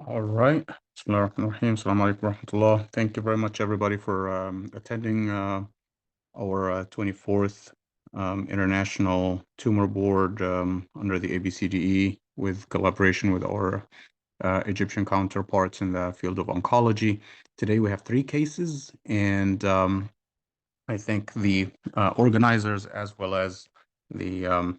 All right. Bismillahirrahmanirrahim. Assalamu alaikum warahmatullah. Thank you very much, everybody, for attending our 24th International Tumor Board under the ABCDE with collaboration with our Egyptian counterparts in the field of oncology. Today we have 3 cases, and I thank the organizers as well as the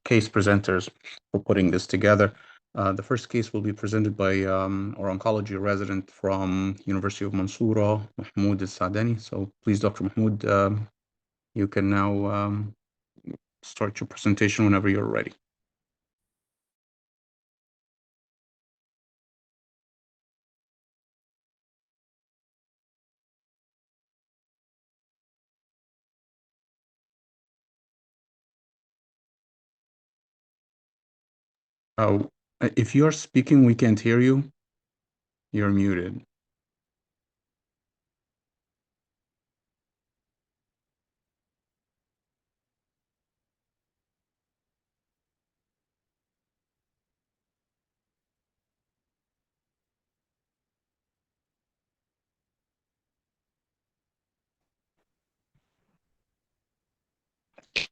case presenters for putting this together. The first case will be presented by our oncology resident from University of Mansoura, Mahmoud Al-Saadani. So please, Dr. Mahmoud, you can now start your presentation whenever you're ready. If you're speaking, we can't hear you. You're muted.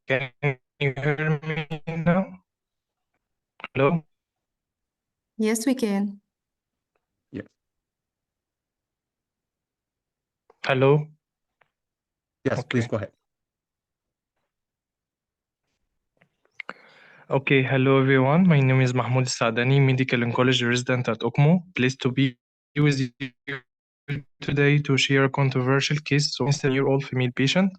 Can you hear me now? Hello? Yes, we can. Yes. Hello? Yes, please Okay. go ahead. Okay, hello everyone. My name is Mahmoud Saadani, medical oncology resident at OCMO. Pleased to be with you today to share a controversial case of a 7-year-old female patient.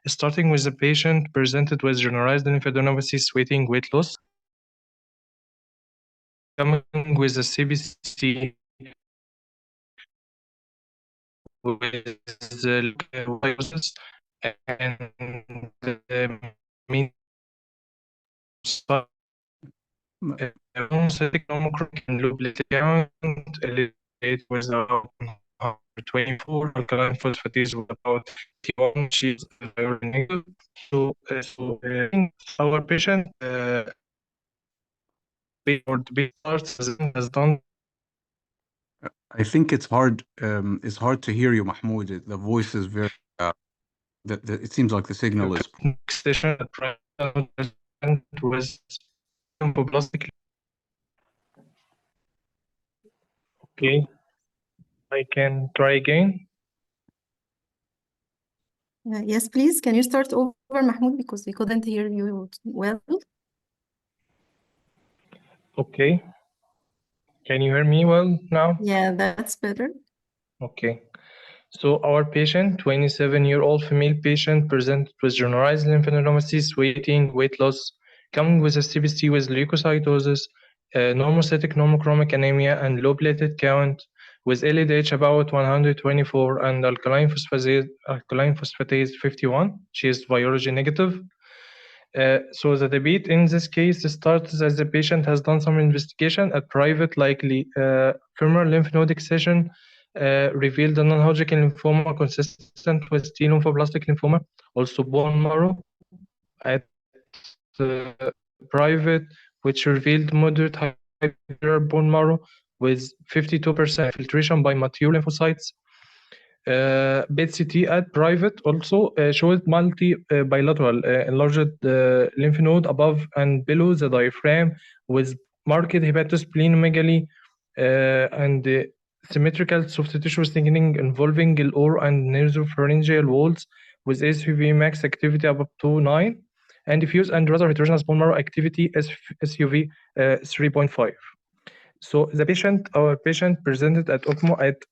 Starting with the patient presented with generalized lymphadenopathy, sweating, weight loss, coming with a CBC with viruses and mean synthetic Omicron can loop count elevate was 24, alkaline phosphatase was about 81, she's very negative. So our patient before the big starts has done. I think it's hard to hear you, Mahmoud. The voice is very it seems like the signal is Station was lymphoblastic. Okay, I can try again. Yes, please. Can you start over, Mahmoud, because we couldn't hear you well? Okay. Can you hear me well now? Yeah, that's better. Okay. So our patient, 27-year-old female patient, presented with generalized lymphadenopathy, sweating, weight loss, coming with a CBC with leukocytosis, normocytic normochromic anemia, and low platelet count, with LDH about 124 and alkaline phosphatase 51. She is virology negative. So the debate in this case starts as the patient has done some investigation at private, likely femoral lymph node excision, revealed a non-Hodgkin lymphoma consistent with T lymphoblastic lymphoma, also bone marrow at private, which revealed moderate high bone marrow with 52% filtration by mature lymphocytes. PET-CT at private also showed multi-bilateral enlarged lymph node above and below the diaphragm with marked hepatosplenomegaly and symmetrical soft tissue thickening involving LOR and nasopharyngeal walls with SUV max activity up to 9 and diffuse and rather heterogeneous bone marrow activity SUV 3.5. So our patient presented at OCMO at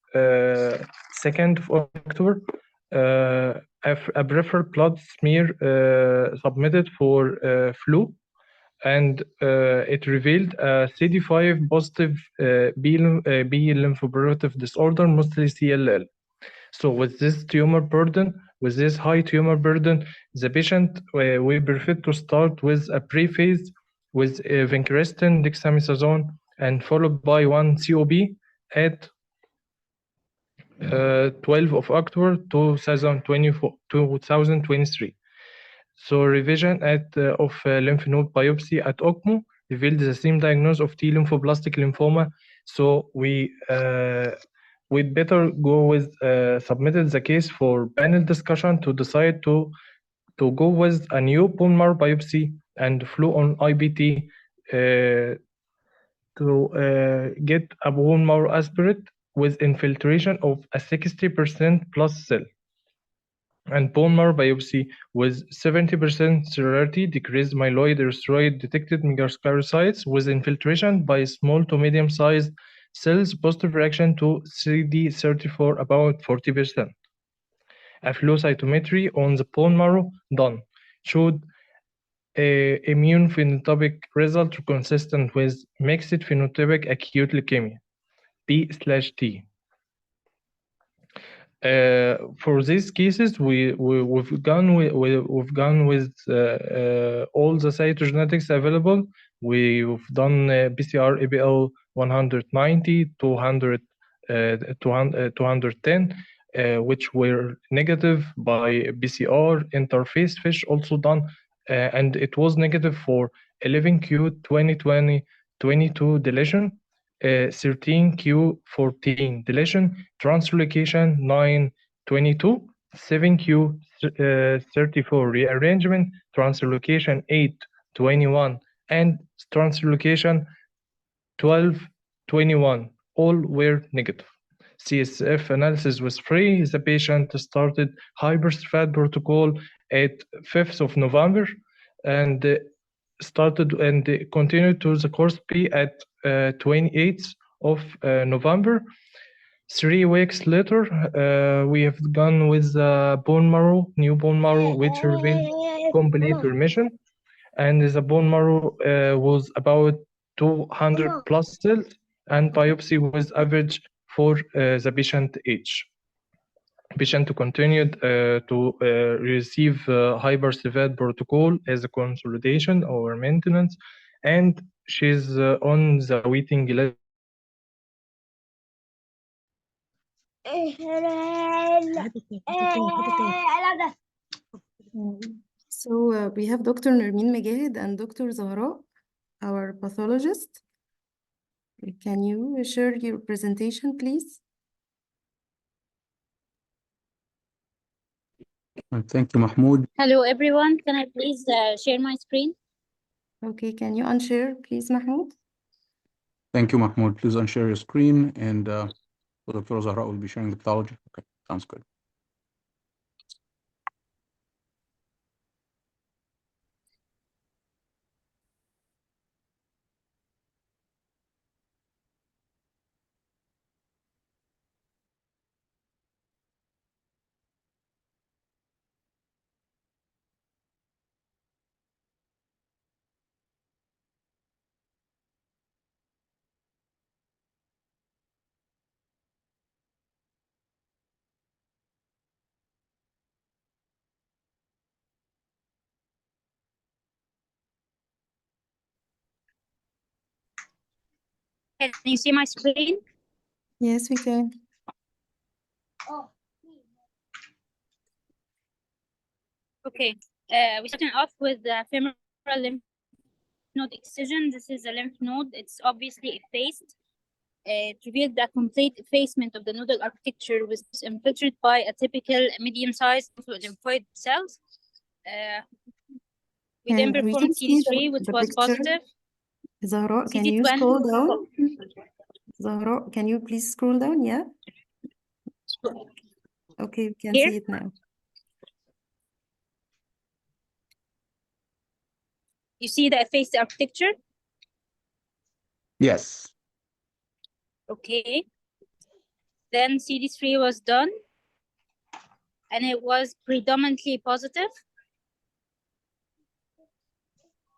2nd of October. A peripheral blood smear submitted for flu, and it revealed a CD5 positive B lymphoproliferative disorder, mostly CLL. So with this high tumor burden, the patient, we prefer to start with a pre-phase with vincristine, dexamethasone, and followed by one COP at 12 of October 2023. So revision of lymph node biopsy at OCMO revealed the same diagnosis of T lymphoblastic lymphoma. So we'd better go with submitted the case for panel discussion to decide to go with a new bone marrow biopsy and flew on IBT to get a bone marrow aspirate with infiltration of a 60% plus cell. And bone marrow biopsy with 70% celerity decreased myeloid erythroid detected megasclerocytes with infiltration by small to medium-sized cells, positive reaction to CD34 about 40%. A flow cytometry on the bone marrow done showed a immune phenotypic result consistent with mixed phenotypic acute leukemia, B/T. For these cases, we've gone with all the cytogenetics available. We've done PCR ABL 190, 200, 210, which were negative by PCR. Interface FISH also done, and it was negative for 11Q 2020 22 deletion. 13Q14 deletion, translocation 922, 7Q34 rearrangement, translocation 821, and translocation 1221. All were negative. CSF analysis was free. The patient started hyperstrat protocol at 5th of November and started and continued to the course P at 28th of November. 3 weeks later, we have gone with bone marrow, new bone marrow, which revealed complete remission. And the bone marrow was about 200 plus cells, and biopsy was average for the patient age. Patient continued to receive hyperstrat protocol as a consolidation or maintenance, and she's on the waiting list. So we have Dr. Nermeen Megahed and Dr. Zahra, our pathologist. Can you share your presentation, please? Thank you, Mahmoud. Hello, everyone. Can I please share my screen? Okay, can you unshare, please, Mahmoud? Thank you, Mahmoud. Please unshare your screen, and Dr. Zahra will be sharing the pathology. Okay, sounds good. Can you see my screen? Yes, we can. Okay. We're starting off with the femoral lymph node excision. This is a lymph node. It's obviously effaced. It revealed the complete effacement of the nodal architecture, was infiltrated by a typical medium-sized lymphoid cells. We then We performed can see CD3, which the was picture. positive. Zahra, can you CD20. scroll down? Zahra, can you please scroll down? Yeah. Okay, we can Here? see it now. You see the effaced architecture? Yes. Okay. Then CD3 was done, and it was predominantly positive.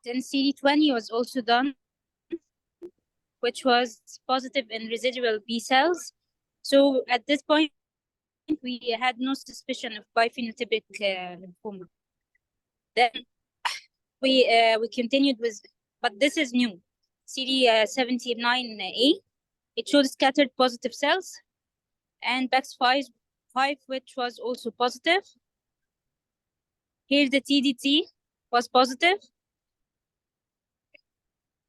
Then CD20 was also done, which was positive in residual B cells. So at this point, we had no suspicion of biphenotypic lymphoma. Then we continued with, but this is new, CD79A. It showed scattered positive cells, and BAX5, which was also positive. Here the TDT was positive.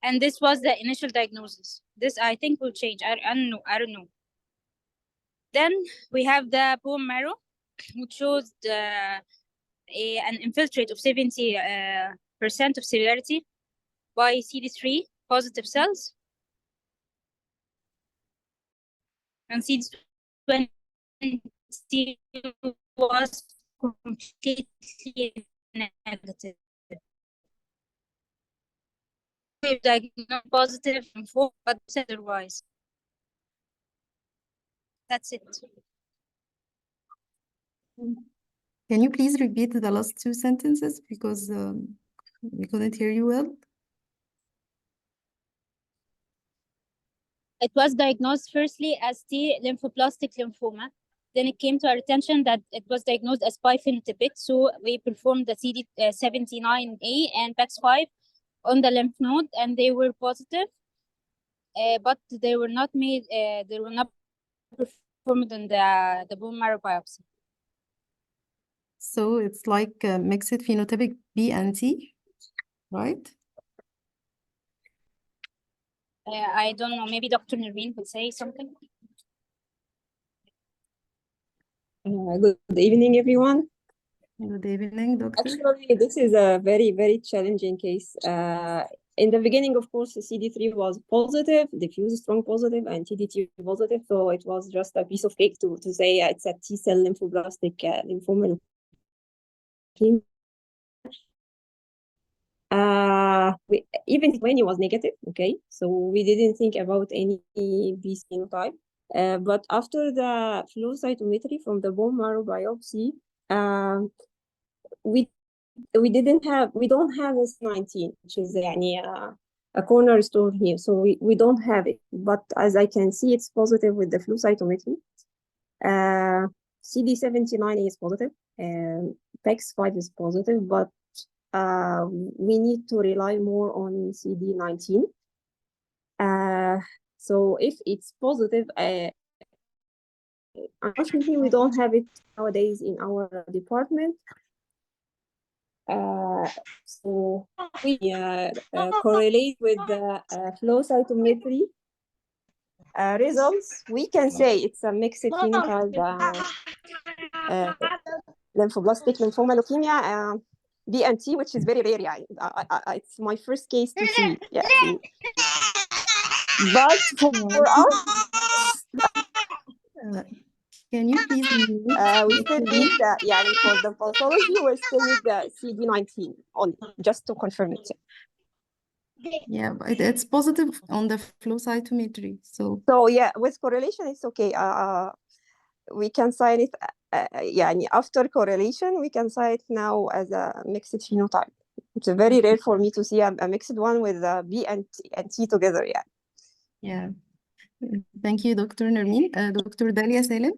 And this was the initial diagnosis. This I think will change. I don't know. Then we have the bone marrow, which shows an infiltrate of 70% of cellularity by CD3 positive cells, and CD20 was completely negative. We diagnosed positive lymphoma, but otherwise. That's it. Can you please repeat the last two sentences because we couldn't hear you well? It was diagnosed firstly as T lymphoblastic lymphoma. Then it came to our attention that it was diagnosed as biphenotypic. So we performed the CD79A and PAX5 on the lymph node, and they were positive, but they were not performed in the bone marrow biopsy. So it's like mixed phenotypic B and T, right? I don't know, maybe Dr. Nerveen will say something. Good evening, everyone. Good evening, doctor. Actually, this is a very, very challenging case. In the beginning, of course, CD3 was positive, diffuse strong positive, and TD2 positive. So it was just a piece of cake to say it's a T-cell lymphoblastic lymphoma. Even when it was negative, okay, so we didn't think about any B phenotype. But after the flow cytometry from the bone marrow biopsy, we don't have S19, which is a cornerstone here. So we don't have it. But as I can see, it's positive with the flow cytometry. CD79 is positive, and PAX5 is positive, but we need to rely more on CD19. So if it's positive, unfortunately, we don't have it nowadays in our department. So we correlate with the flow cytometry results. We can say it's a mixed phenotype lymphoblastic lymphoma leukemia, B and T, which is very rare. Yeah, it's my first case to see. Yeah, but for us, can you please we still need the for the pathology, we still need the CD19 only, just to confirm it. Yeah, but it's positive on the flow cytometry. So yeah, with correlation, it's okay. We can sign it. After correlation, we can sign it now as a mixed phenotype. It's very rare for me to see a mixed one with B and T together. Yeah. Yeah. Thank you, Dr. Nermeen. Dr. Dalia Salim,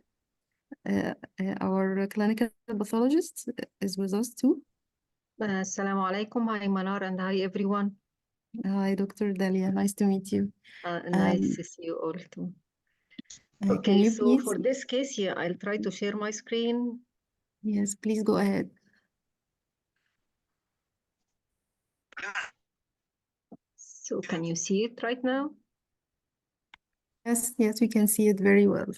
our clinical pathologist, is with us too. Assalamu alaikum. Hi, Manar, and hi, everyone. Hi, Dr. Dalia. Nice to meet you. Nice to see you all too. Can Okay, you so please? for this case here, I'll try to share my screen. Yes, please go ahead. So can you see it right now? Yes, we can see it very well.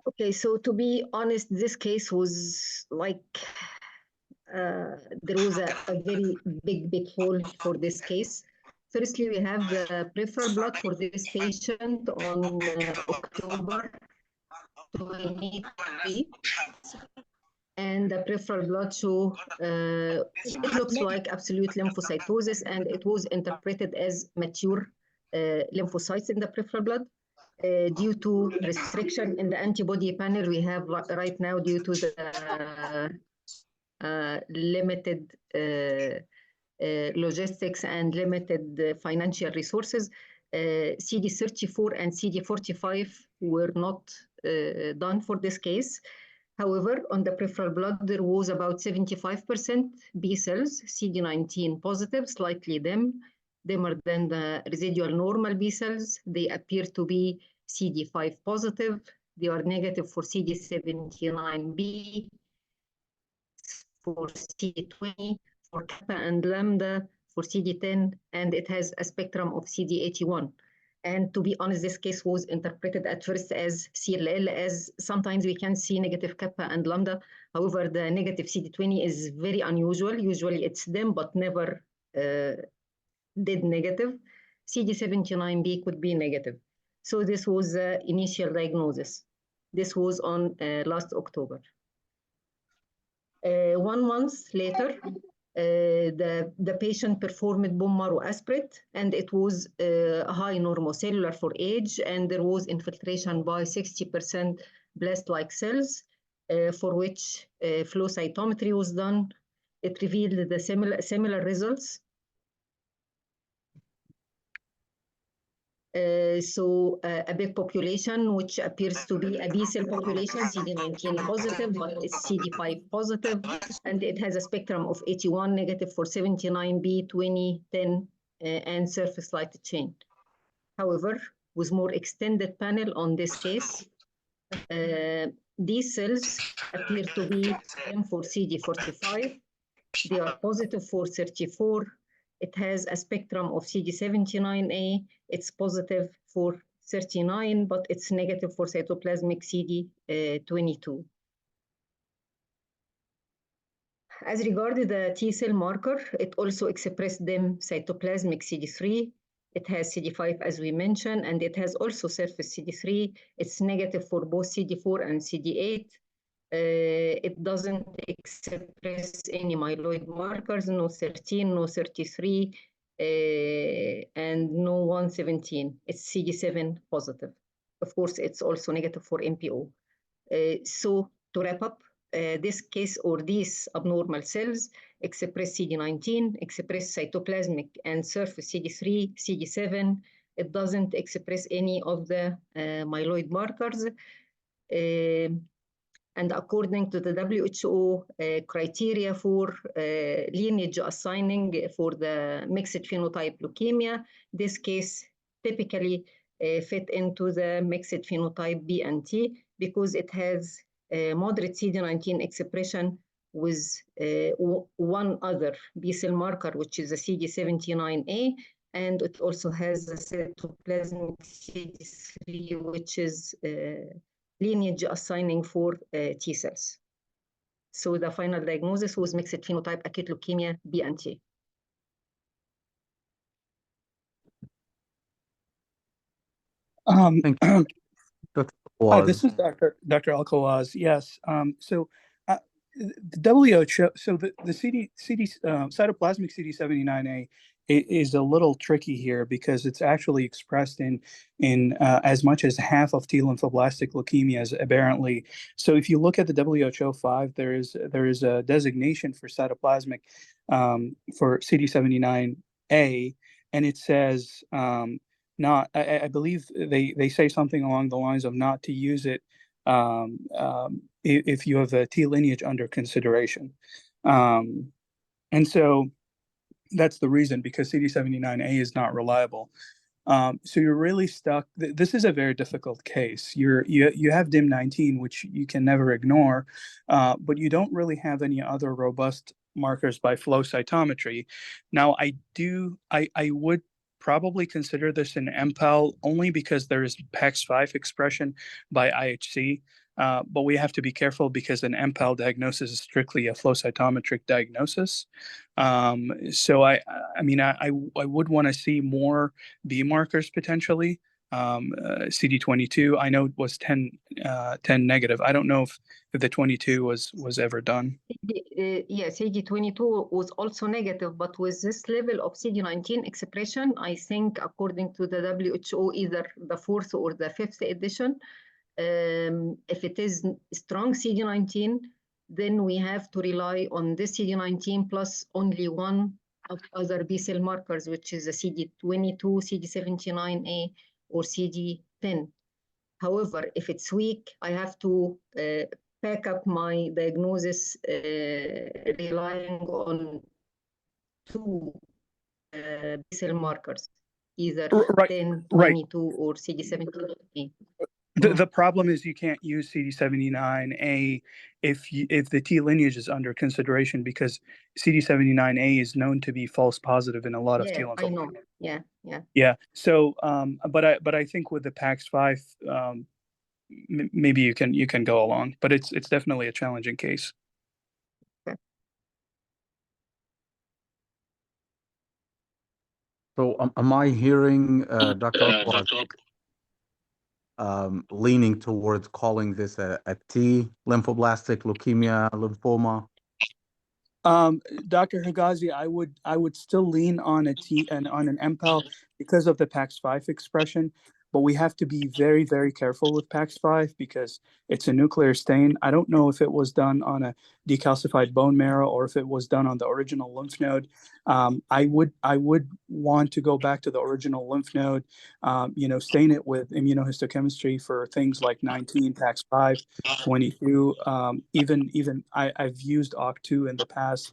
Okay, so to be honest, this case was like there was a very big hole for this case. Firstly, we have the peripheral blood for this patient on October 23. And the peripheral blood show it looks like absolute lymphocytosis, and it was interpreted as mature lymphocytes in the peripheral blood due to restriction in the antibody panel we have right now due to the limited logistics and limited financial resources. CD34 and CD45 were not done for this case. However, on the peripheral blood, there was about 75% B cells, CD19 positive, slightly dimmer than the residual normal B cells. They appear to be CD5 positive. They are negative for CD79B, for CD20, for kappa and lambda, for CD10, and it has a spectrum of CD81. And to be honest, this case was interpreted at first as CLL, as sometimes we can see negative kappa and lambda. However, the negative CD20 is very unusual. Usually it's them, but never did negative. CD79B could be negative. So this was the initial diagnosis. This was on last October. 1 month later, the patient performed bone marrow aspirate, and it was high normocellular for age, and there was infiltration by 60% blast-like cells, for which flow cytometry was done. It revealed the similar results. A big population, which appears to be a B cell population, CD19 positive, but it's CD5 positive, and it has a spectrum of 81 negative for 79B, 20, 10, and surface light chain. However, with more extended panel on this case, these cells appear to be M for CD45. They are positive for 34. It has a spectrum of CD79A. It's positive for 39, but it's negative for cytoplasmic CD22. As regarded the T cell marker, it also expressed them cytoplasmic CD3. It has CD5, as we mentioned, and it has also surface CD3. It's negative for both CD4 and CD8. It doesn't express any myeloid markers, no 13, no 33, and no 117. It's CD7 positive. Of course, it's also negative for MPO. So to wrap up, this case or these abnormal cells express CD19, express cytoplasmic and surface CD3, CD7. It doesn't express any of the myeloid markers. And according to the WHO criteria for lineage assigning for the mixed phenotype leukemia, this case typically fit into the mixed phenotype B and T because it has moderate CD19 expression with one other B cell marker, which is the CD79A, and it also has a cytoplasmic CD3, which is lineage assigning for T cells. So the final diagnosis was mixed phenotype acute leukemia B and T. Thank you. Dr. Hi, this Fawaz. is Dr. Al-Kawaz. Yes. The WHO, so the cytoplasmic CD79A is a little tricky here because it's actually expressed in as much as half of T lymphoblastic leukemias aberrantly. So if you look at the WHO5, there is a designation for cytoplasmic for CD79A, and it says not. I believe they say something along the lines of not to use it if you have a T lineage under consideration. And so that's the reason, because CD79A is not reliable. So you're really stuck. This is a very difficult case. You have DIM19, which you can never ignore, but you don't really have any other robust markers by flow cytometry. Now, I would probably consider this an MPAL only because there is PAX5 expression by IHC. But we have to be careful because an MPAL diagnosis is strictly a flow cytometric diagnosis. So I would want to see more B markers potentially. CD22, I know it was 10 negative. I don't know if the 22 was ever done. Yes, CD22 was also negative, but with this level of CD19 expression, I think according to the WHO, either the 4th or the 5th edition, if it is strong CD19, then we have to rely on this CD19 plus only one of other B cell markers, which is the CD22, CD79A, or CD10. However, if it's weak, I have to back up my diagnosis relying on two B cell markers, either 10, 22, or CD79A. The problem is you can't use CD79A if the T lineage is under consideration, because CD79A is known to be false positive in a lot of T Yeah, I know. lymphoma. Yeah, yeah. Yeah. So, but I think with the PAX5, maybe you can go along, but it's definitely a challenging case. So am I hearing Dr. leaning towards calling this a T lymphoblastic leukemia lymphoma? Dr. Higazi, I would still lean on on an MPAL because of the PAX5 expression, but we have to be very, very careful with PAX5 because it's a nuclear stain. I don't know if it was done on a decalcified bone marrow or if it was done on the original lymph node. I would want to go back to the original lymph node, stain it with immunohistochemistry for things like 19, PAX5, 22. Even I've used OC2 in the past.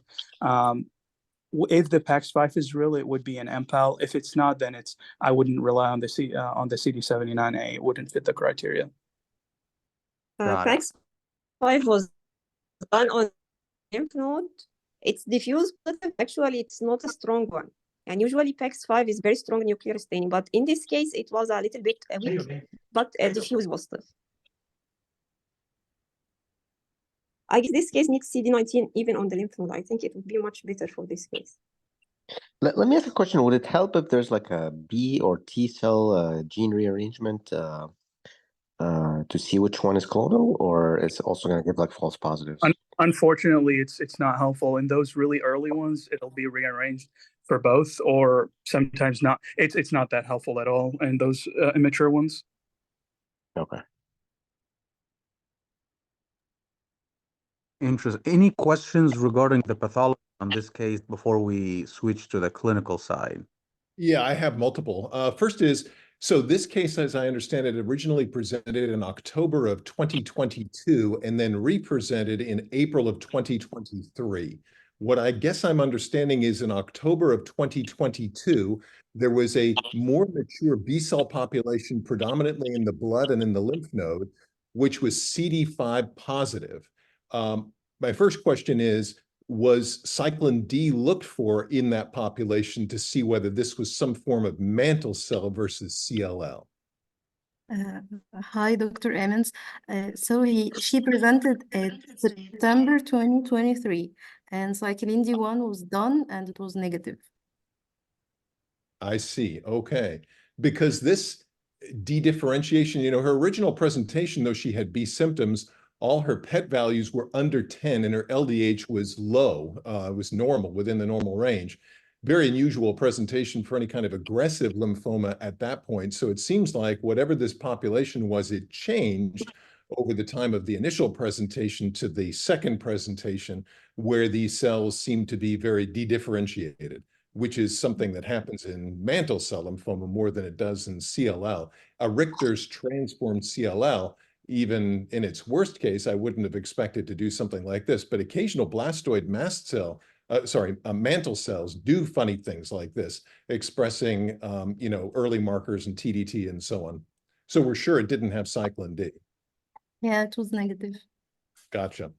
If the PAX5 is real, it would be an MPAL. If it's not, then I wouldn't rely on the CD79A. It wouldn't fit the criteria. Got it. PAX5 was done on lymph node. It's diffuse positive. Actually, it's not a strong one. And usually PAX5 is very strong nuclear staining, but in this case, it was a little bit weak, but diffuse positive. I guess this case needs CD19 even on the lymph node. I think it would be much better for this case. Let me ask a question. Would it help if there's like a B or T cell gene rearrangement to see which one is clonal, or it's also going to give like false positives? Unfortunately, it's not helpful. In those really early ones, it'll be rearranged for both, or sometimes not. It's not that helpful at all in those immature ones. Okay. Interesting. Any questions regarding the pathology on this case before we switch to the clinical side? Yeah, I have multiple. First is, so this case, as I understand it, originally presented in October of 2022 and then represented in April of 2023. What I guess I'm understanding is in October of 2022, there was a more mature B cell population predominantly in the blood and in the lymph node, which was CD5 positive. My first question is, was cyclin D looked for in that population to see whether this was some form of mantle cell versus CLL? Hi, Dr. Emmons. She presented at September 2023, and cyclin D1 was done and it was negative. I see. Okay. Because this dedifferentiation, her original presentation, though she had B symptoms, all her PET values were under 10 and her LDH was low, was normal, within the normal range. Very unusual presentation for any kind of aggressive lymphoma at that point. So it seems like whatever this population was, it changed over the time of the initial presentation to the second presentation, where these cells seem to be very dedifferentiated, which is something that happens in mantle cell lymphoma more than it does in CLL. A Richter's transformed CLL, even in its worst case, I wouldn't have expected to do something like this, but occasional blastoid mantle cells do funny things like this, expressing, early markers and TDT and so on. So we're sure it didn't have cyclin D. Yeah, it was negative. Gotcha.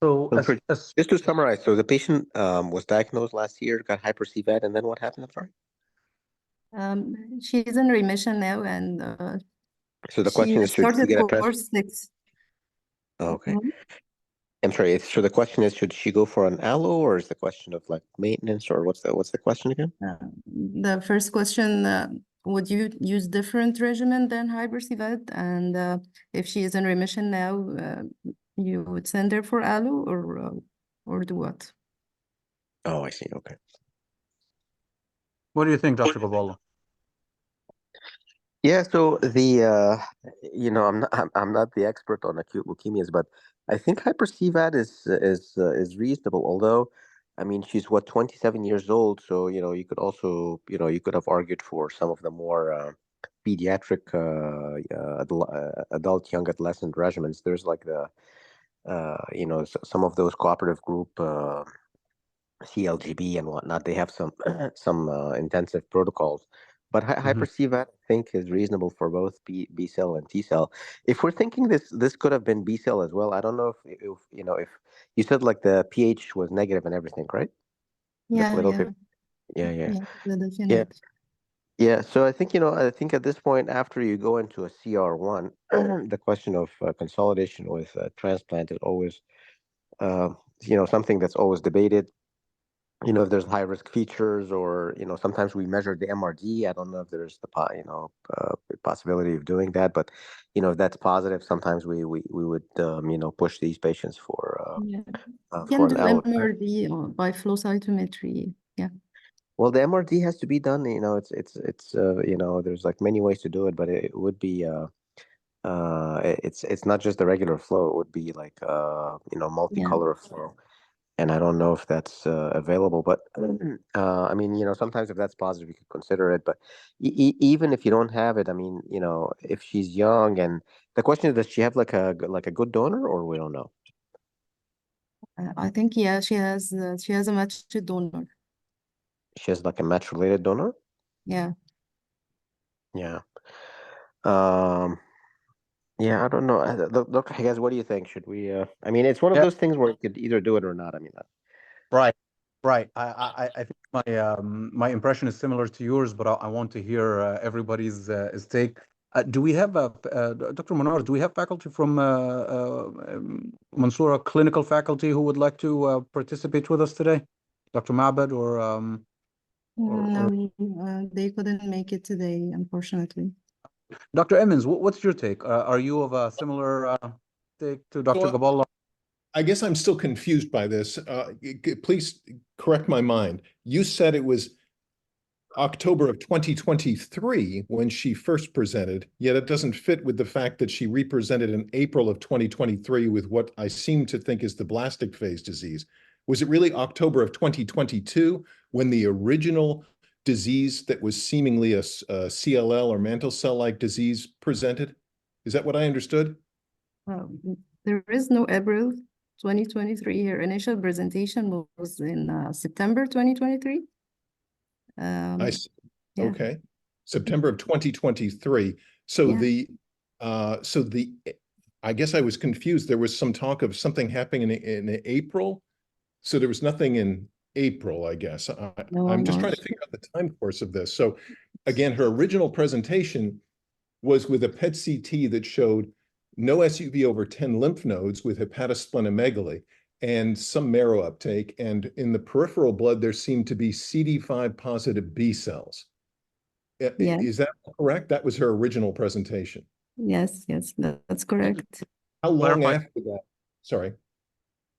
So Just to summarize, so the patient was diagnosed last year, got hyper-CVAD, and then what happened? I'm sorry. She's in remission now, and So the question is, should she get a course 6. Oh, okay. Mhm. I'm sorry. So the question is, should she go for an allo, or is the question of like maintenance, or what's the question again? The first question, would you use different regimen than hyper-CVAD? And if she is in remission now, you would send her for allo or do what? Oh, I see. Okay. What do you think, Dr. Cavallo? Yeah. So I'm not the expert on acute leukemias, but I think hyper-CVAD is reasonable. Although, I mean, she's 27 years old, so you could also you could have argued for some of the more pediatric adult young adolescent regimens. There's like the some of those cooperative group CLGB and whatnot. They have some some intensive protocols. But Mhm. hyper-CVAD, I think, is reasonable for both B cell and T cell. If we're thinking this could have been B cell as well, I don't know if you know if you said like the pH was negative and everything, right? The Yeah, Philadelphia. yeah, Yeah, yeah, Philadelphia yeah. negative. Yeah, so I think, I think at this point, after you go into a CR1, the question of consolidation with transplant is always, uh, something that's always debated. If there's high risk features, or sometimes we measure the MRD. I don't know if there's possibility of doing that, but if that's positive, sometimes we would push these patients Yeah. for Can an do allo. MRD by flow cytometry. Yeah. Well, the MRD has to be done. There's like many ways to do it, but it would be it's not just the regular flow. It would be like Yeah. multicolor flow, and I don't know if that's available. But I mean, sometimes if that's positive, you could consider it. But even if you don't have it, I mean, if she's young, and the question is, does she have like a good donor, or we don't know? I think, yeah, she has a matched donor. She has like a match related donor. Yeah. Yeah. Um. Yeah, I don't know. Dr. Higaz, what do you think? Should we? I mean, it's one of Yeah, those things where you could either do it or not. I mean, right, right. I think my impression is similar to yours, but I want to hear everybody's his take. Do we have Dr. Manar? Do we have faculty from Mansoura clinical faculty who would like to participate with us today? Dr. Mabed or No, they couldn't make it today, unfortunately. Dr. Emmons? What's your take? Are you of a similar take to Dr. So Gaballah? I guess I'm still confused by this. Please correct my mind. You said it was October of 2023 when she first presented, yet it doesn't fit with the fact that she represented in April of 2023 with what I seem to think is the blastic phase disease. Was it really October of 2022 when the original disease that was seemingly a CLL or mantle cell-like disease presented? Is that what I understood? There is no April 2023 here. Initial presentation was in September 2023. I see. Yeah, Okay. September of 2023. So yeah. I guess I was confused. There was some talk of something happening in April. So there was nothing in April, I guess. I'm just trying to figure out the time course of this. So again, her original presentation was with a PET CT that showed no SUV over 10 lymph nodes with hepatosplenomegaly and some marrow uptake. And in the peripheral blood, there seemed to be CD5 positive B cells. Yeah. Is that correct? That was her original presentation. Yes, that's correct. How long Clarify. after that? Sorry.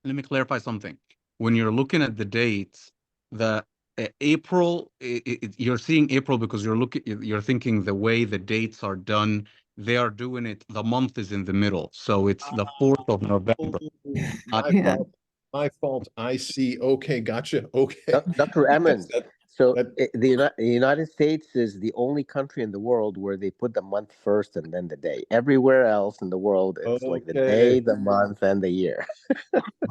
Let me clarify something. When you're looking at the dates, the April, you're seeing April because you're thinking the way the dates are done, they are doing it, the month is in the middle. So it's the 4th of November. Yeah. My fault. I see. Okay, gotcha. Okay. Dr. Emmons, so that- the United States is the only country in the world where they put the month first and then the day. Everywhere else in the world, it's like the day, Okay. the month, and the year.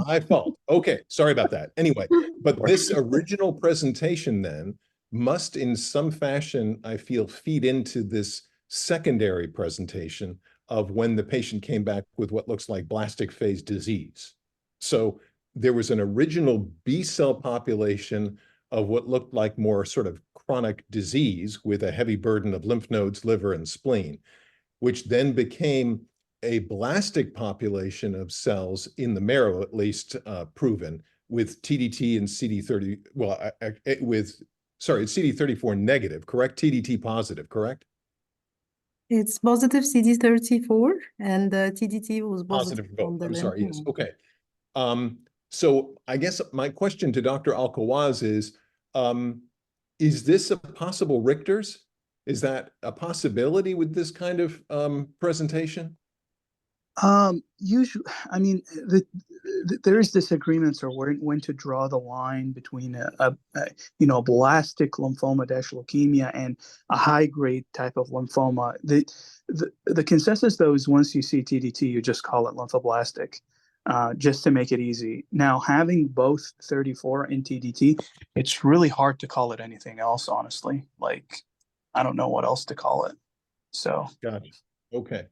My fault. Okay, sorry about that. Anyway, but this original presentation then must in some fashion, I feel, feed into this secondary presentation of when the patient came back with what looks like blastic phase disease. So there was an original B cell population of what looked like more sort of chronic disease with a heavy burden of lymph nodes, liver, and spleen, which then became a blastic population of cells in the marrow, at least proven, with TDT and CD30, well, it's CD34 negative, correct? TDT positive, correct? It's positive CD34 and TDT was positive Positive both. on the I'm lymph sorry, yes, node. okay. So I guess my question to Dr. Al-Kawaz is this a possible Richter's? Is that a possibility with this kind of presentation? Usually, I mean, there is disagreements or when to draw the line between a blastic lymphoma leukemia and a high grade type of lymphoma. The consensus though is once you see TDT, you just call it lymphoblastic. just to make it easy. Now, having both 34 and TDT, it's really hard to call it anything else, honestly. Like, I don't know what else to call it. So, Gotcha. Okay.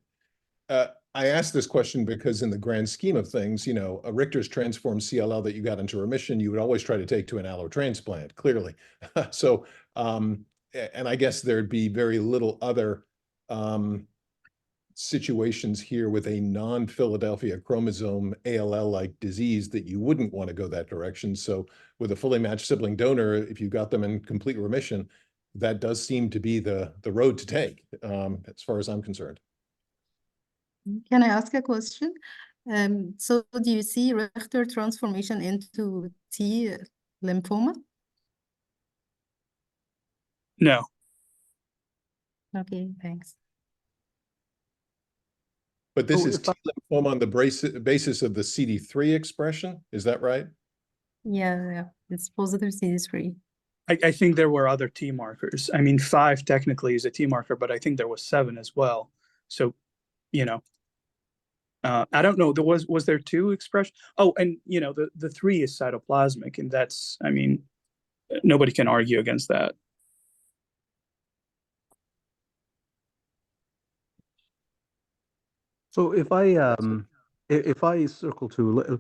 I asked this question because in the grand scheme of things, you know, a Richter's transformed CLL that you got into remission, you would always try to take to an allo transplant, clearly. So, and I guess there'd be very little other situations here with a non-Philadelphia chromosome ALL-like disease that you wouldn't want to go that direction. So with a fully matched sibling donor, if you got them in complete remission, that does seem to be the road to take, as far as I'm concerned. Can I ask a question? So do you see Richter transformation into T lymphoma? no. Okay, thanks. But this Oh, is if T lymphoma on the basis of the CD3 expression, is that right? Yeah, it's positive CD3. I think there were other T markers. I mean, 5 technically is a T marker, but I think there was 7 as well. So, you know, I don't know. Was there 2 expression? Oh, and you know, the 3 is cytoplasmic, and that's, I mean, nobody can argue against that. So if I circle to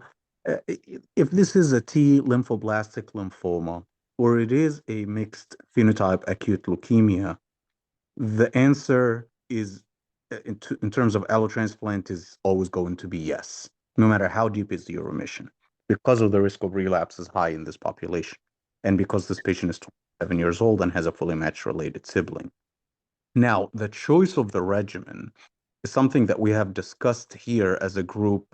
if this is a T lymphoblastic lymphoma or it is a mixed phenotype acute leukemia, the answer is in terms of allotransplant is always going to be yes, no matter how deep is your remission, because of the risk of relapse is high in this population, and because this patient is 27 years old and has a fully matched related sibling. Now, the choice of the regimen is something that we have discussed here as a group,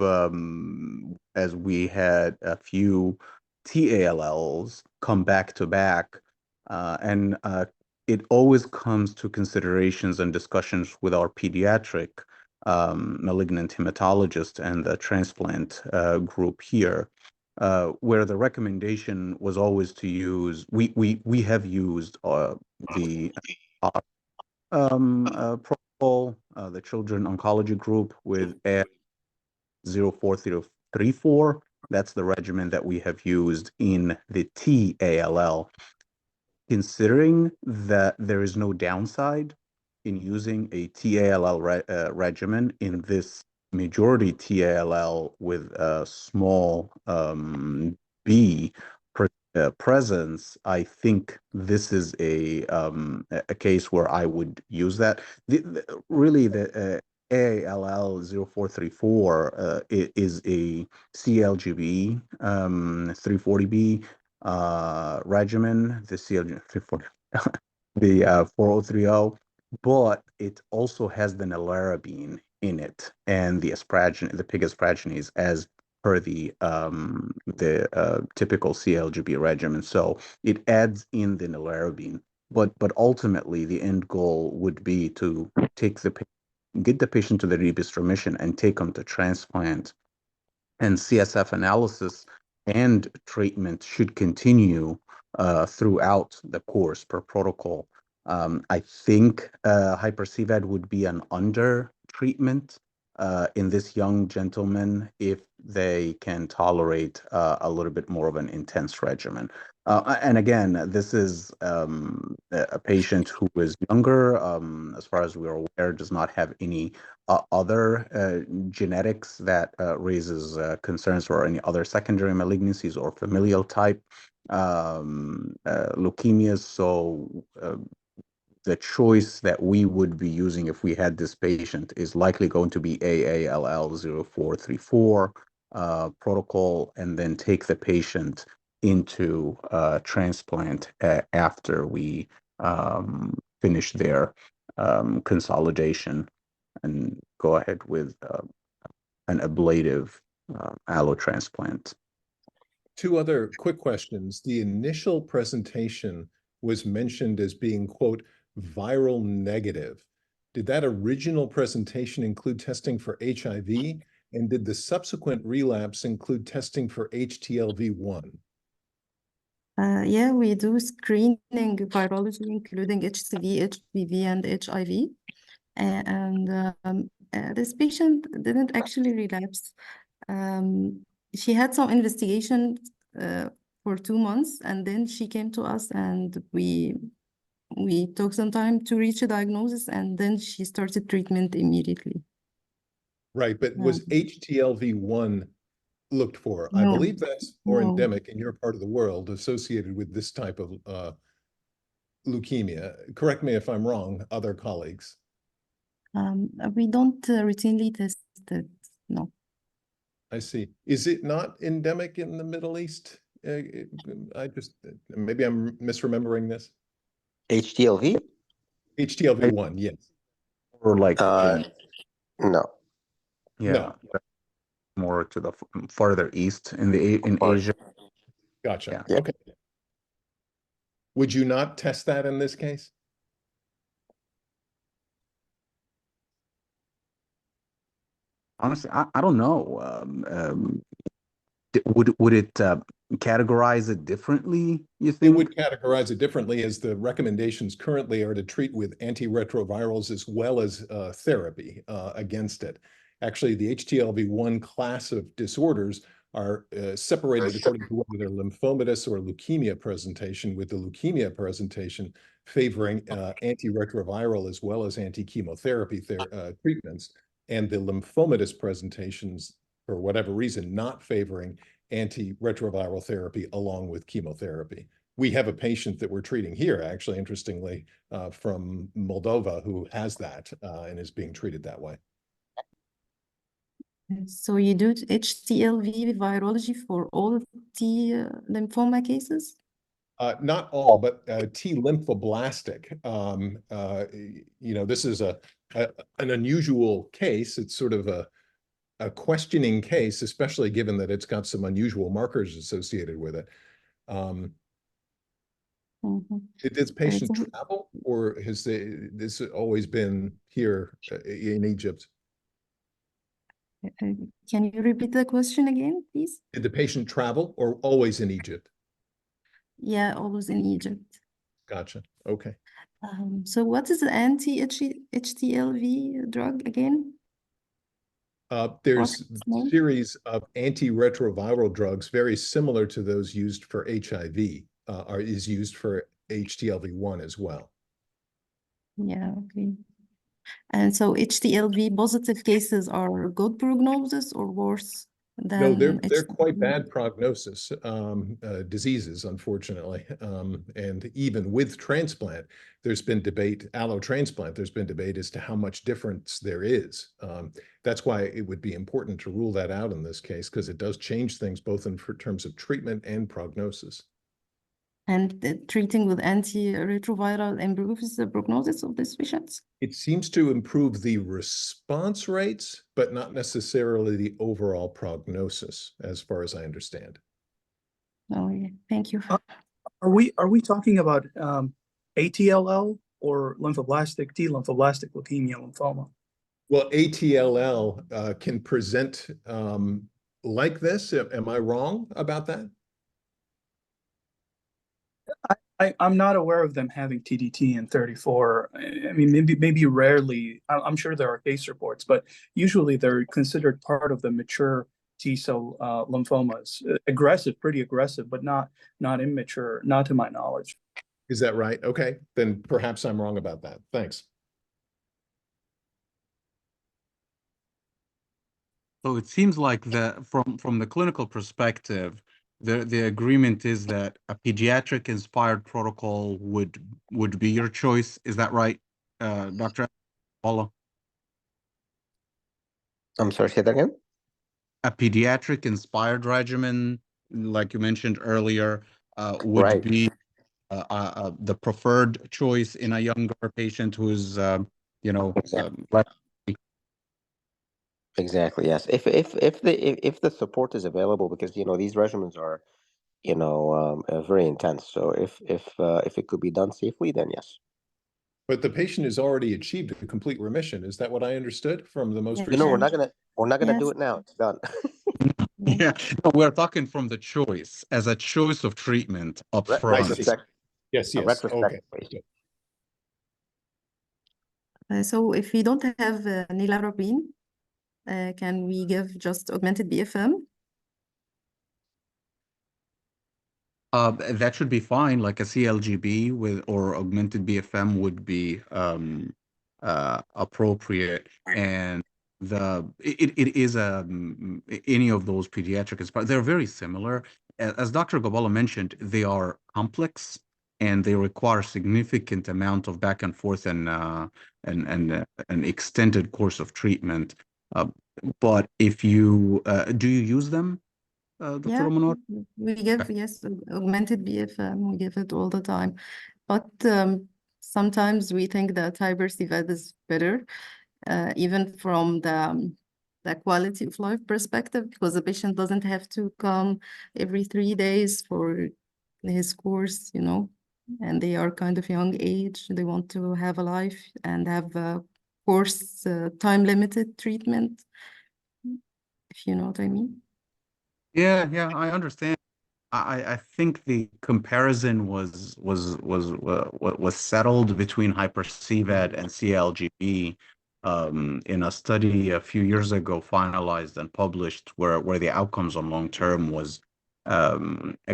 as we had a few TALLs come back to back, and it always comes to considerations and discussions with our pediatric malignant hematologist and the transplant group here, where the recommendation was always to use, we have used the protocol, the children oncology group with 04034. That's the regimen that we have used in the TALL. Considering that there is no downside in using a TALL regimen in this majority TALL with a small B presence, I think this is a case where I would use that. Really, the AALL 0434 is a CLGB 340B regimen, the CLG 340, the 4030, but it also has the nelarabine in it and the asparagine, the pig asparaginase as per the typical CLGB regimen. So it adds in the nelarabine, but ultimately the end goal would be to take get the patient to the deepest remission and take them to transplant. And CSF analysis and treatment should continue throughout the course per protocol. I think hyper-CVAD would be an under treatment in this young gentleman if they can tolerate a little bit more of an intense regimen. And again, this is a patient who is younger, as far as we're aware, does not have any other genetics that raises concerns for any other secondary malignancies or familial type leukemias. So the choice that we would be using if we had this patient is likely going to be AALL 0434 protocol, and then take the patient into transplant after we finish their consolidation and go ahead with an ablative allotransplant. 2 other quick questions. The initial presentation was mentioned as being, quote, viral negative. Did that original presentation include testing for HIV? And did the subsequent relapse include testing for HTLV1? Yeah, we do screening virology, including HCV, HPV, and HIV. And this patient didn't actually relapse She had some investigation for 2 months, and then she came to us, and we took some time to reach a diagnosis, and then she started treatment immediately. Right, but was HTLV-1 looked for? I No, believe that's more no. endemic in your part of the world associated with this type of leukemia. Correct me if I'm wrong, other colleagues. We don't routinely test it. No. I see. Is it not endemic in the Middle East? Maybe I'm misremembering this. HTLV? HTLV-1, yes. Or like, No. yeah, No. more to the farther east in Asia. Gotcha. Yeah. Okay. Would you not test that in this case? Honestly, I don't know. Would it categorize it differently, you It think? would categorize it differently, as the recommendations currently are to treat with antiretrovirals as well as therapy against it. Actually, the HTLV-1 class of disorders are separated according to whether they're lymphomatous or leukemia presentation, with the leukemia presentation favoring antiretroviral as well as anti-chemotherapy treatments, and the lymphomatous presentations, for whatever reason, not favoring antiretroviral therapy along with chemotherapy. We have a patient that we're treating here, actually, interestingly, from Moldova, who has that and is being treated that way. So you do HTLV virology for all T lymphoma cases? Not all, but T lymphoblastic. This is an unusual case. It's sort of a questioning case, especially given that it's got some unusual markers associated with it. Did this patient travel, or has this always been here in Egypt? Can you repeat the question again, please? Did the patient travel or always in Egypt? Yeah, always in Egypt. Gotcha. Okay. So what is the anti-HTLV drug again? There's a series of antiretroviral drugs very similar to those used for HIV, is used for HTLV-1 as well. Yeah, okay. And so HTLV positive cases are good prognosis or worse No, than they're quite HTLV? bad prognosis diseases, unfortunately. And even with transplant, there's been debate, allotransplant, there's been debate as to how much difference there is. That's why it would be important to rule that out in this case, because it does change things both in terms of treatment and prognosis. And treating with antiretroviral improves the prognosis of these patients? It seems to improve the response rates, but not necessarily the overall prognosis, as far as I understand. Oh, yeah. Thank you. Are we talking about ATLL or lymphoblastic T lymphoblastic leukemia lymphoma? Well, ATLL can present like this. Am I wrong about that? I'm not aware of them having TDT in 34. I mean, maybe rarely. I'm sure there are case reports, but usually they're considered part of the mature T cell lymphomas. Aggressive, pretty aggressive, but not immature, not to my knowledge. Is that right? Okay, then perhaps I'm wrong about that. Thanks. So it seems like from the clinical perspective, the agreement is that a pediatric inspired protocol would be your choice. Is that right, Dr. Paula? I'm sorry, say that again? A pediatric inspired regimen, like you mentioned earlier, would Right. be the preferred choice in a younger patient who's, less. Exactly. Yes. If the support is available, because these regimens are very intense. So if it could be done safely, then yes. But the patient has already achieved a complete remission. Is that what I understood from the most Yeah. recent? We're not gonna do Yes. it now. It's done. Yeah, no, we're talking from the choice as a choice of treatment up front. Yes, yes. Retrospectively. Okay. So if we don't have nilarabine, Can we give just augmented BFM? That should be fine. Like a CLGB with or augmented BFM would be appropriate. And it is any of those pediatric aspirations. They're very similar. As Dr. Gabala mentioned, they are complex and they require significant amount of back and forth and an extended course of treatment. But if you do you use them, Dr. Yeah, Romanov? we give, yes, augmented BFM, we give it all the time. But sometimes we think that HyperCVAD is better, even from the quality of life perspective, because the patient doesn't have to come every 3 days for his course, you know, and they are kind of young age. They want to have a life and have a course time-limited treatment, if you know what I mean. Yeah, I understand. I think the comparison was settled between hyper-CVAD and CLGB in a study a few years ago, finalized and published, where the outcomes on long term was a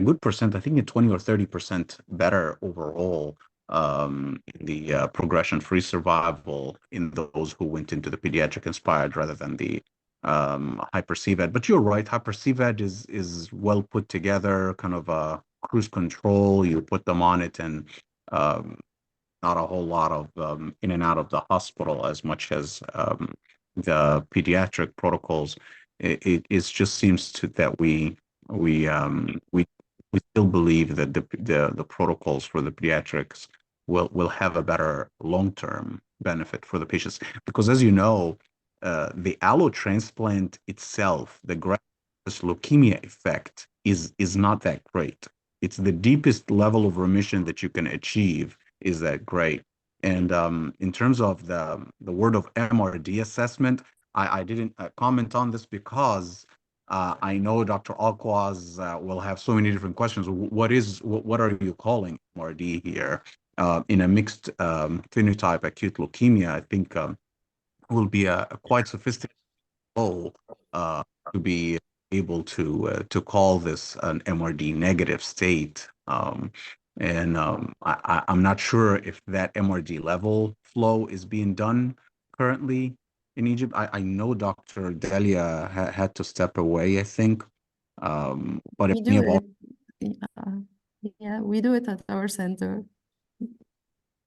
good percent, I think, 20 or 30% better overall in the progression-free survival in those who went into the pediatric inspired rather than the hyper-CVAD. But you're right, hyper-CVAD is well put together, kind of a cruise control. You put them on it, and not a whole lot of in and out of the hospital as much as the pediatric protocols. It just seems to that we we still believe that the protocols for the pediatrics will have a better long-term benefit for the patients, because as you know, the allo transplant itself, the graft versus leukemia effect is not that great. It's the deepest level of remission that you can achieve is that great. And in terms of the word of MRD assessment, I didn't comment on this because I know Dr. Alquaz will have so many different questions. What are you calling MRD here? In a mixed phenotype acute leukemia, I think will be a quite sophisticated goal to be able to call this an MRD negative state. I'm not sure if that MRD level flow is being done currently in Egypt. I know Dr. Delia had to step away, I think. But if We any do of all it. Yeah, we do it at our center.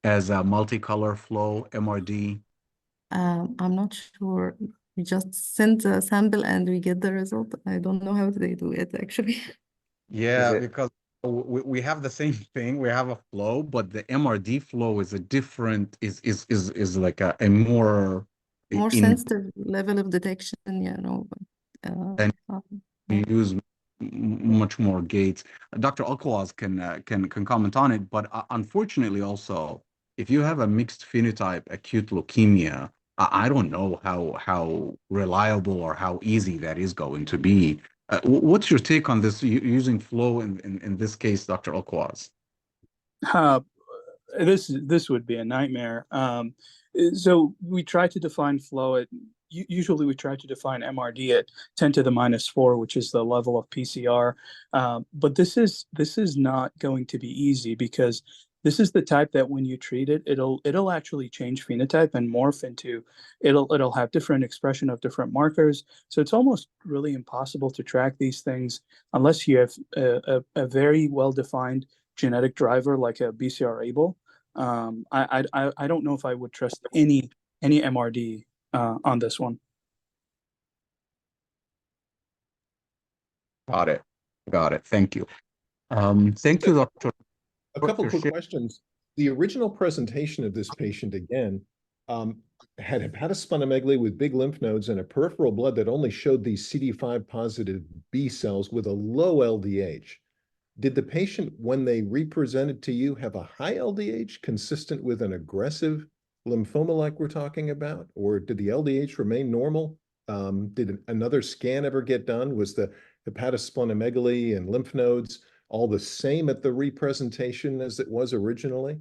as a multicolor flow MRD. I'm not sure. We just send a sample and we get the result. I don't know how they do it actually. Yeah, it because we have the same thing. We have a flow, but the MRD flow is a different is like a more More in sensitive level of detection, you know. and Yeah. we use much more gates. Dr. Alkawaz can comment on it, but unfortunately also, if you have a mixed phenotype acute leukemia, I don't know how reliable or how easy that is going to be. What's your take on this using flow in this case, Dr. Alkawaz? Uh, this would be a nightmare. So we try to define flow at usually we try to define MRD at 10 to the -4, which is the level of PCR. But this is not going to be easy because this is the type that when you treat it, it'll actually change phenotype and morph into it'll have different expression of different markers. So it's almost really impossible to track these things unless you have a very well defined genetic driver like a BCR-ABL. I don't know if I would trust any MRD on this one. Got it. Thank you. Thank you, Dr. A couple for quick sharing. questions. The original presentation of this patient, again, had hepatosplenomegaly with big lymph nodes and a peripheral blood that only showed these CD5 positive B cells with a low LDH. Did the patient, when they represented to you, have a high LDH consistent with an aggressive lymphoma like we're talking about? Or did the LDH remain normal? Did another scan ever get done? Was the hepatosplenomegaly and lymph nodes all the same at the representation as it was originally?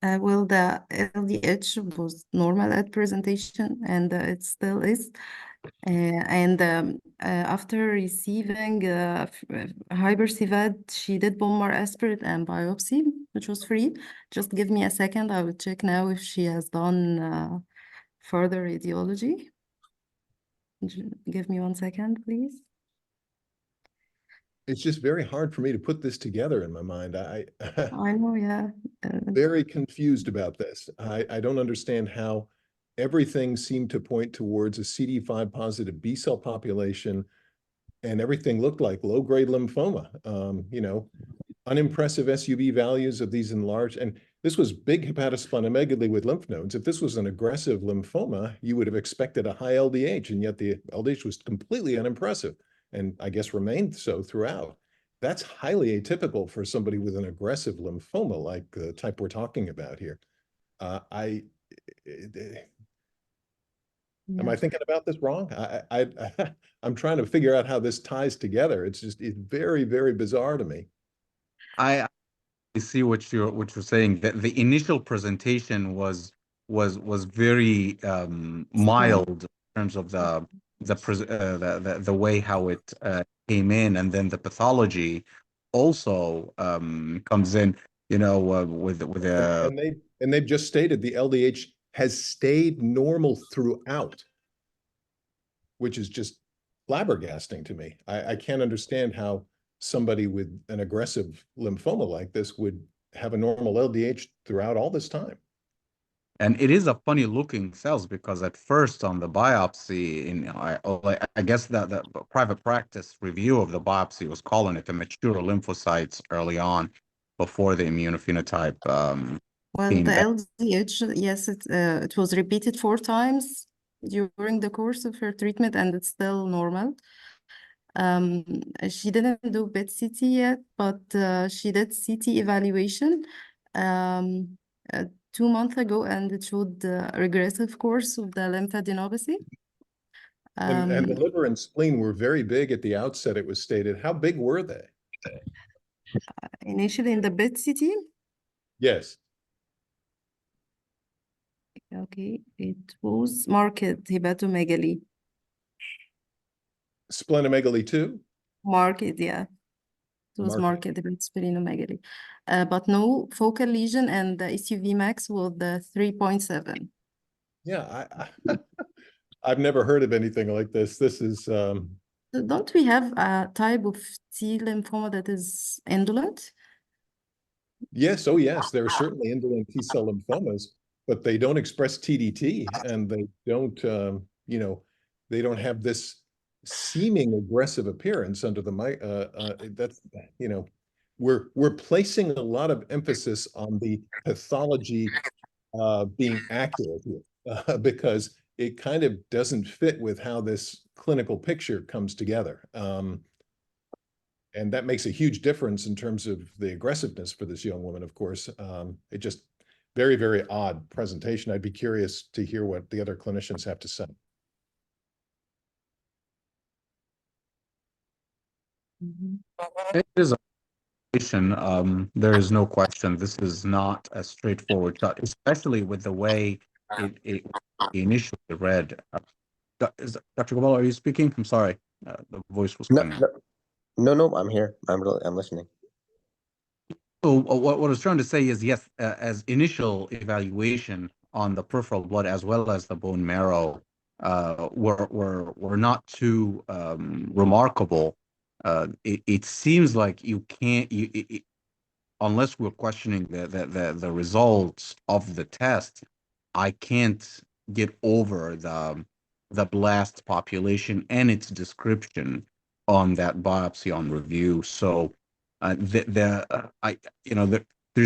Well, the LDH was normal at presentation and it still is. After receiving Hyper-CVAD, she did bone marrow aspirate and biopsy, which was free. Just give me a second. I will check now if she has done further radiology. Give me 1 second, please. It's just very hard for me to put this together in my mind. I know, yeah. Very confused about this. I don't understand how everything seemed to point towards a CD5 positive B cell population, and everything looked like low-grade lymphoma. You know, unimpressive SUV values of these enlarged, and this was big hepatosplenomegaly with lymph nodes. If this was an aggressive lymphoma, you would have expected a high LDH, and yet the LDH was completely unimpressive, and I guess remained so throughout. That's highly atypical for somebody with an aggressive lymphoma like the type we're talking about here. Am I thinking about this wrong? I'm trying to figure out how this ties together. It's very, very bizarre to me. I see what you're saying. That the initial presentation was very mild in terms of the way how it came in, and then the pathology also comes in. You know, with and they've just stated the LDH has stayed normal throughout, which is just flabbergasting to me. I can't understand how somebody with an aggressive lymphoma like this would have a normal LDH throughout all this time. And it is a funny looking cells, because at first on the biopsy, I guess that the private practice review of the biopsy was calling it the mature lymphocytes early on, before the immunophenotype Well, came the back. LDH, yes, it was repeated 4 times during the course of her treatment, and it's still normal. She didn't do PET-CT yet, but she did CT evaluation 2 months ago, and it showed a regressive course of the lymphadenopathy. And the liver and spleen were very big at the outset, it was stated. How big were they? Initially in the PET-CT? Yes. Okay, it was marked hepatomegaly. Splenomegaly too? Marked, yeah. It was marked splenomegaly. But no focal lesion, and the SUV max was the 3.7. Yeah, I've never heard of anything like this. This is Don't we have a type of T lymphoma that is indolent? yes, oh yes, there are certainly indolent T cell lymphomas, but they don't express TDT, and they don't, you know, they don't have this seeming aggressive appearance under the that's, you know, we're placing a lot of emphasis on the pathology being accurate here, because it kind of doesn't fit with how this clinical picture comes together. And that makes a huge difference in terms of the aggressiveness for this young woman, of course. It just very, very odd presentation. I'd be curious to hear what the other clinicians have to say. It is a question. There is no question. This is not a straightforward shot, especially with the way it initially read. Dr. Gobal, are you speaking? I'm sorry. The voice was No, cutting out. no, I'm here. I'm listening. So what I was trying to say is, yes, as initial evaluation on the peripheral blood as well as the bone marrow were not too remarkable. It seems like you can't, unless we're questioning the results of the test, I can't get over the blast population and its description on that biopsy on review. So there's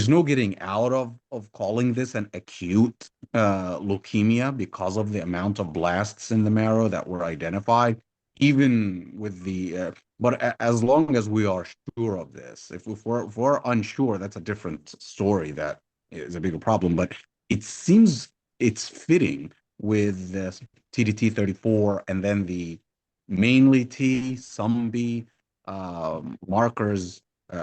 no getting out of calling this an acute leukemia because of the amount of blasts in the marrow that were identified, even with the but as long as we are sure of this, if we're unsure, that's a different story. That is a bigger problem. But it seems it's fitting with the TDT 34 and then the mainly T, some B markers,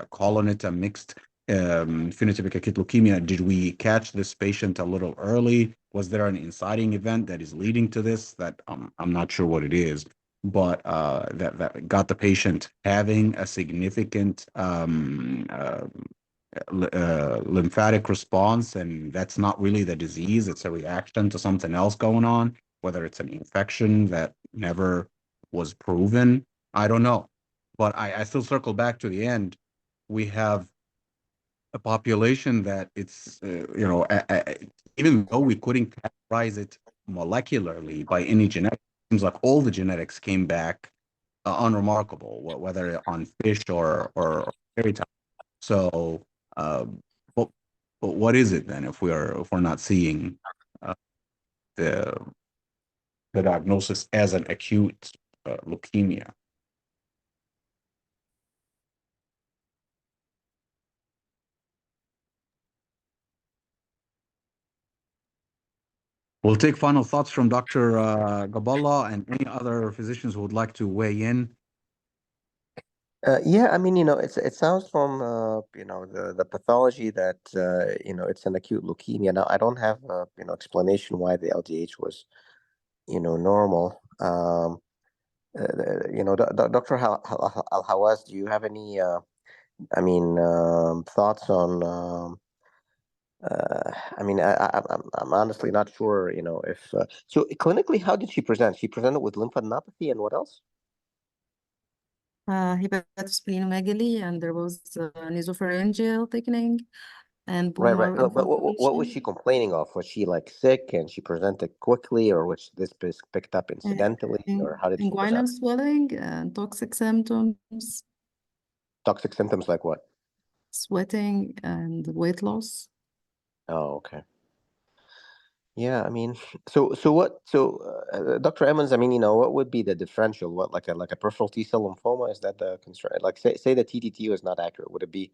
calling it a mixed. phenotypic acute leukemia, did we catch this patient a little early? Was there an inciting event that is leading to this? That I'm not sure what it is, but that got the patient having a significant lymphatic response, and that's not really the disease. It's a reaction to something else going on, whether it's an infection that never was proven. I don't know. But I still circle back to the end. We have a population that it's, even though we couldn't categorize it molecularly by any genetic, it seems like all the genetics came back unremarkable, whether on fish or fairy type. So, uh, but, but what is it then if we're not seeing uh, the the diagnosis as an acute leukemia? We'll take final thoughts from Dr. Gaballa and any other physicians who would like to weigh in. Yeah, I mean, it sounds from the pathology that it's an acute leukemia. Now, I don't have explanation why the LDH was normal. Dr. Al-Hawaz, do you have any thoughts on I mean, I'm honestly not sure, if so clinically, how did she present? She presented with lymphadenopathy and what else? Hepatosplenomegaly, and there was nasopharyngeal thickening and Right, right. pulmonary No, but what was inflammation. she complaining of? Was she like sick and she presented quickly, or was this picked up incidentally, or how did she Inguinal present? swelling and toxic symptoms, Toxic symptoms like what? sweating and weight loss. Oh, okay. Yeah, I mean, so Dr. Emmons, I mean, what would be the differential? What, like a peripheral T-cell lymphoma? Is that the concern? Like, say the TDT was not accurate, would it be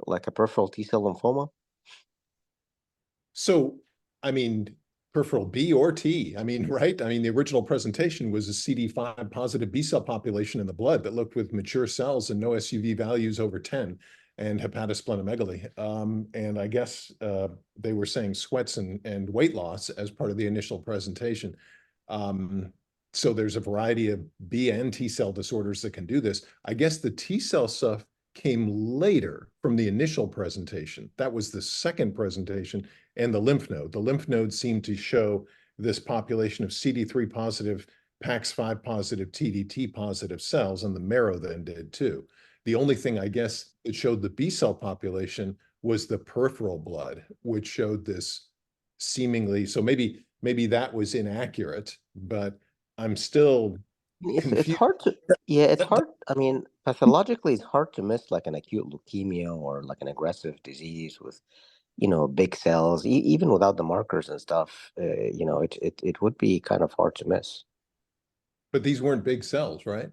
like a peripheral T-cell lymphoma? So, I mean, peripheral B or T, I mean, right? I mean, the original presentation was a CD5 positive B cell population in the blood that looked with mature cells and no SUV values over 10 and hepatosplenomegaly. And I guess they were saying sweats and weight loss as part of the initial presentation. So there's a variety of B and T cell disorders that can do this. I guess the T cell stuff came later from the initial presentation. That was the second presentation, and the lymph node. The lymph node seemed to show this population of CD3 positive, PAX5 positive, TDT positive cells, and the marrow then did too. The only thing I guess it showed the B cell population was the peripheral blood, which showed this seemingly, so maybe that was inaccurate, but I'm still It's confused. hard to, yeah, it's hard. I mean, pathologically, it's hard to miss like an acute leukemia or like an aggressive disease with, big cells, even without the markers and stuff. It would be kind of hard to miss. But these weren't big cells, right?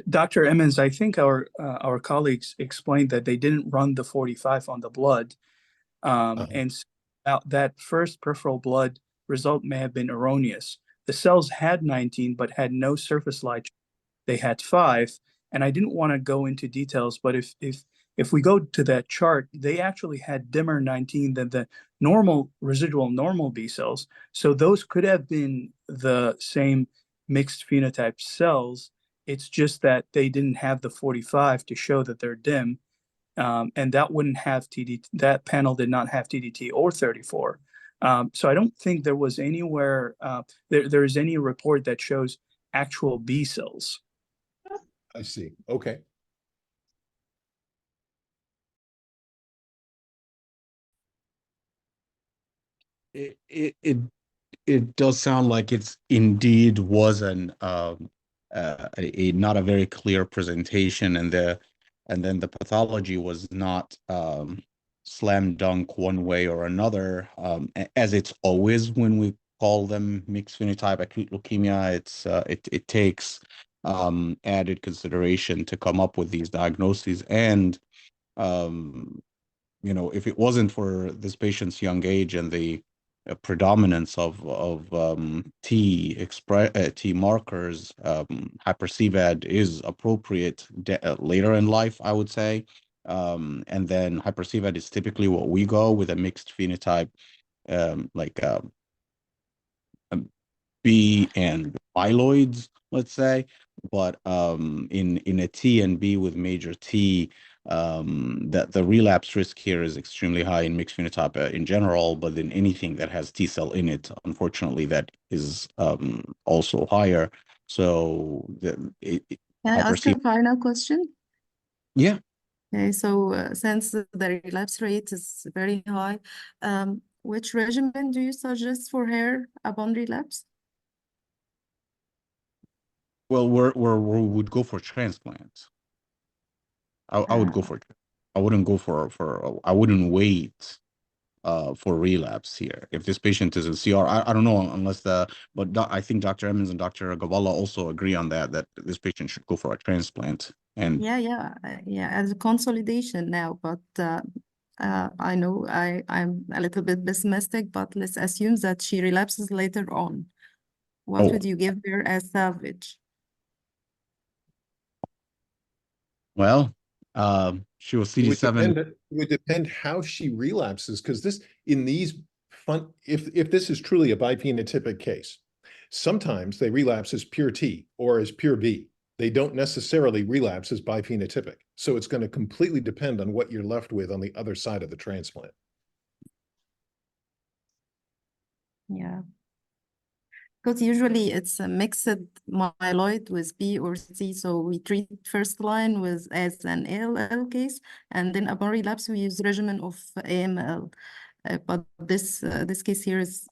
Dr. Emmons, I think our colleagues explained that they didn't run the 45 on the blood, and that first peripheral blood result may have been erroneous. The cells had 19, but had no surface light. They had 5, and I didn't want to go into details, but if we go to that chart, they actually had dimmer 19 than the residual normal B cells. So those could have been the same mixed phenotype cells. It's just that they didn't have the 45 to show that they're dim, and that wouldn't have TDT. That panel did not have TDT or 34. So I don't think there was anywhere there is any report that shows actual B cells. I see. Okay. It does sound like it's indeed was a not a very clear presentation, and then the pathology was not slam dunk one way or another, as it's always when we call them mixed phenotype acute leukemia. It takes added consideration to come up with these diagnoses, and um, if it wasn't for this patient's young age and the predominance of T markers, hyper CVAD is appropriate later in life, I would say. And then hyper-CVAD is typically what we go with a mixed phenotype, like B and myeloids, let's say. But in a T and B with major T, that the relapse risk here is extremely high in mixed phenotype in general, but then anything that has T cell in it, unfortunately, that is also higher. So Can I ask a final question? Yeah. Okay, so since the relapse rate is very high, which regimen do you suggest for her upon relapse? Well, we would go for transplant. I would go for. I wouldn't go for. I wouldn't wait for relapse here. If this patient is in CR, I don't know unless I think Dr. Emmons and Dr. Gabala also agree on that this patient should go for a transplant. And yeah, as a consolidation now, but I know I'm a little bit pessimistic, but let's assume that she relapses later on. What would you give her as salvage? Well, she was CD7. It would depend how she relapses, because if this is truly a biphenotypic case, sometimes they relapse as pure T or as pure B. They don't necessarily relapse as biphenotypic. So it's going to completely depend on what you're left with on the other side of the transplant. Yeah. Because usually it's a mixed myeloid with B or C, so we treat first line as an ALL case, and then upon relapse we use regimen of AML. But this case here is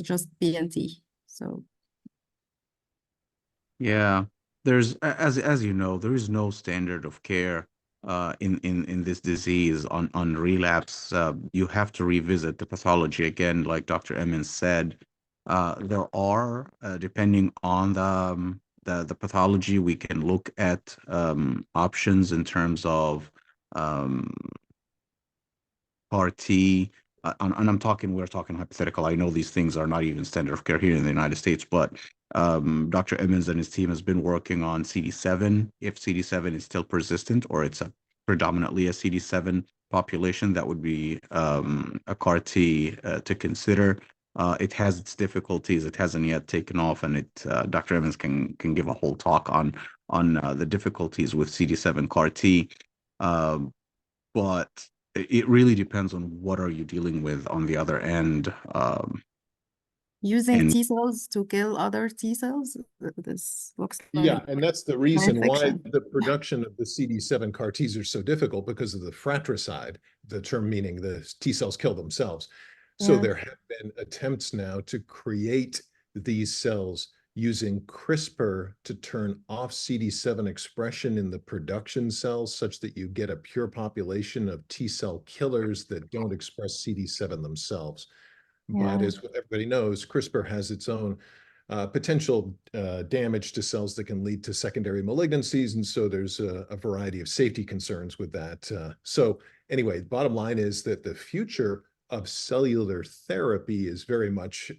just B and T. So Yeah, there's as you know, there is no standard of care in this disease on relapse. You have to revisit the pathology again, like Dr. Emmons said. There are depending on the pathology, we can look at options in terms of um, CAR-T, and we're talking hypothetical. I know these things are not even standard of care here in the United States, but Dr. Emmons and his team has been working on CD7. If CD7 is still persistent or it's predominantly a CD7 population, that would be a CAR-T to consider. It has its difficulties. It hasn't yet taken off, and Dr. Emmons can give a whole talk on the difficulties with CD7 CAR-T. But it really depends on what are you dealing with on the other end. using T cells to kill other T cells, this looks like And that's the reason why fiction. the production of the CD7 CAR Ts are so difficult, because of the fratricide, the term meaning the T cells kill themselves. So there have been attempts now to create these cells using CRISPR to turn off CD7 expression in the production cells, such that you get a pure population of T cell killers that don't express CD7 themselves. But as everybody knows, CRISPR has its own potential damage to cells that can lead to secondary malignancies. And so there's a variety of safety concerns with that. So anyway, bottom line is that the future of cellular therapy is very much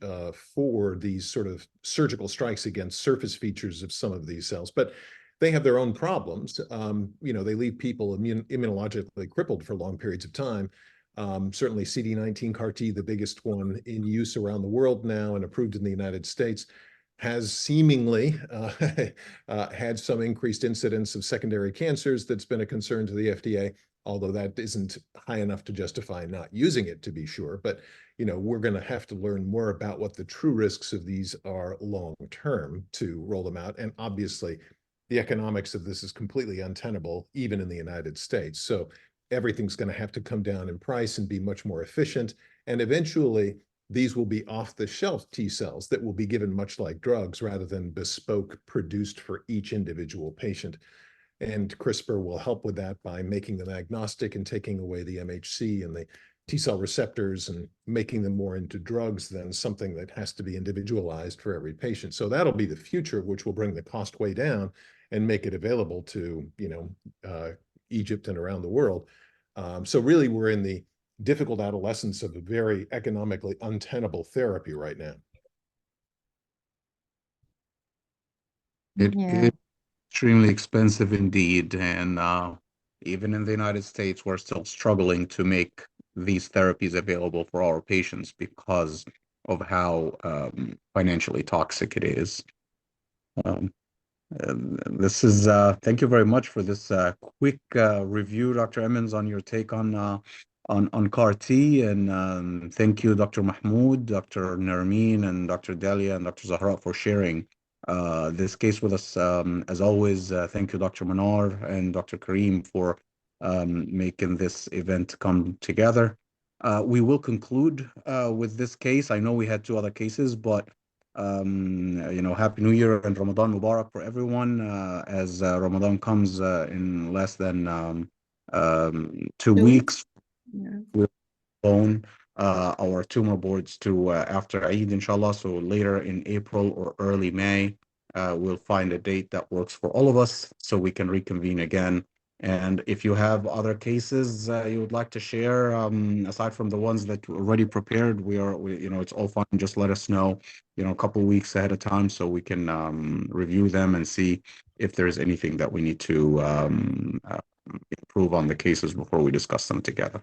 for these sort of surgical strikes against surface features of some of these cells. But they have their own problems. They leave people immunologically crippled for long periods of time. Certainly CD19 CAR T, the biggest one in use around the world now and approved in the United States, has seemingly had some increased incidence of secondary cancers that's been a concern to the FDA, although that isn't high enough to justify not using it, to be sure. But we're going to have to learn more about what the true risks of these are long term to roll them out. And obviously, the economics of this is completely untenable, even in the United States. So everything's going to have to come down in price and be much more efficient. And eventually, these will be off-the-shelf T cells that will be given much like drugs rather than bespoke produced for each individual patient. And CRISPR will help with that by making them agnostic and taking away the MHC and the T cell receptors and making them more into drugs than something that has to be individualized for every patient. So that'll be the future, which will bring the cost way down and make it available to, Egypt and around the world. So really, we're in the difficult adolescence of a very economically untenable therapy right now. It is extremely expensive indeed, and even in the United States, we're still struggling to make these therapies available for our patients because of how financially toxic it is. This is thank you very much for this quick review, Dr. Emmons, on your take on CAR T, and thank you, Dr. Mahmoud, Dr. Nermeen, and Dr. Delia, and Dr. Zahra for sharing this case with us. As always, thank you, Dr. Manar and Dr. Kareem, for making this event come together. We will conclude with this case. I know we had 2 other cases, but Happy New Year and Ramadan Mubarak for everyone, as Ramadan comes in less than 2 weeks. Yeah. We'll postpone our tumor boards to after Eid, inshallah. So later in April or early May, we'll find a date that works for all of us so we can reconvene again. And if you have other cases you would like to share, aside from the ones that were already prepared, it's all fine. Just let us know, a couple weeks ahead of time so we can review them and see if there's anything that we need to improve on the cases before we discuss them together.